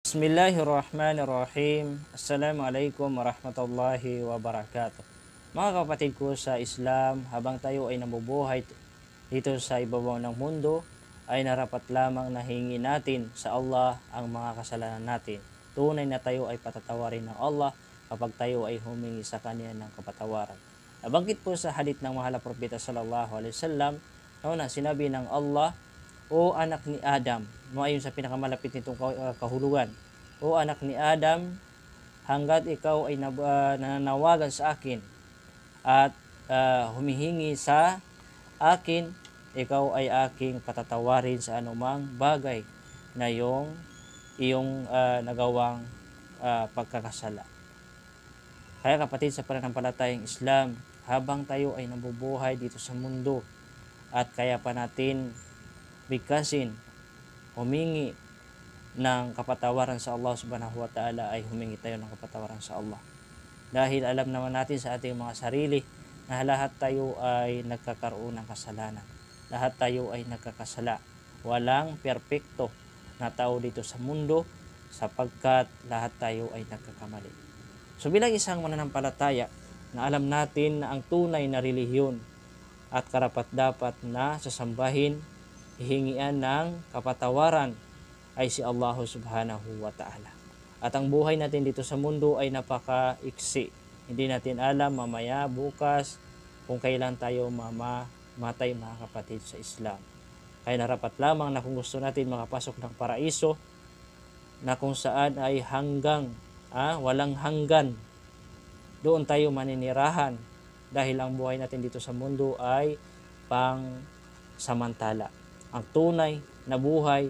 Bismillahirrahmanirrahim. Assalamualaikum warahmatullahi wabarakatuh. Mga kapatid ko sa Islam, habang tayo ay nabubuhay dito sa ibabaw ng mundo, ay narapat lamang na hingi natin sa Allah ang mga kasalanan natin. Tunay na tayo ay patatawarin ng Allah kapag tayo ay humingi sa Kanya ng kapatawaran. Nabanggit po sa hadith ng mahal na propeta sallallahu alaihi wasallam, na sinabi ng Allah, "O anak ni Adam," ayon sa pinakamalapit nitong kahulugan, "O anak ni Adam, hanggat ikaw ay nananawagan sa akin at humihingi sa akin, ikaw ay aking patatawarin sa anumang bagay na iyong nagawang pagkakasala." Kaya kapatid, sa pananampalatayang Islam, habang tayo ay nabubuhay dito sa mundo at kaya pa natin bigkasin, humingi ng kapatawaran sa Allah subhanahu wa ta'ala, ay humingi tayo ng kapatawaran sa Allah. Dahil alam naman natin sa ating mga sarili na lahat tayo ay nagkakaroon ng kasalanan. Lahat tayo ay nagkakasala. Walang perpekto na tao dito sa mundo sapagkat lahat tayo ay nagkakamali. So bilang isang mananampalataya na alam natin na ang tunay na relihiyon at karapat-dapat na sasambahin, hihingian ng kapatawaran ay si Allah subhanahu wa ta'ala. At ang buhay natin dito sa mundo ay napaka-iksi. Hindi natin alam mamaya, bukas, kung kailan tayo mamatay, mga kapatid sa Islam. Kaya narapat lamang na kung gusto natin makapasok ng paraiso, na kung saan ay walang hanggan, doon tayo maninirahan, dahil ang buhay natin dito sa mundo ay pang samantala. Ang tunay na buhay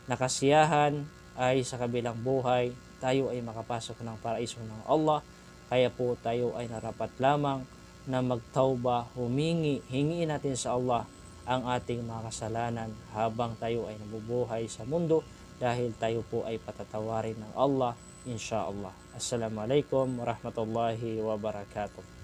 na kasiyahan ay sa kabilang buhay, tayo ay makapasok ng paraiso ng Allah. Kaya po tayo ay narapat lamang na magtauba, hingiin natin sa Allah ang ating mga kasalanan habang tayo ay nabubuhay sa mundo, dahil tayo po ay patatawarin ng Allah, insyaAllah. Assalamualaikum warahmatullahi wabarakatuh.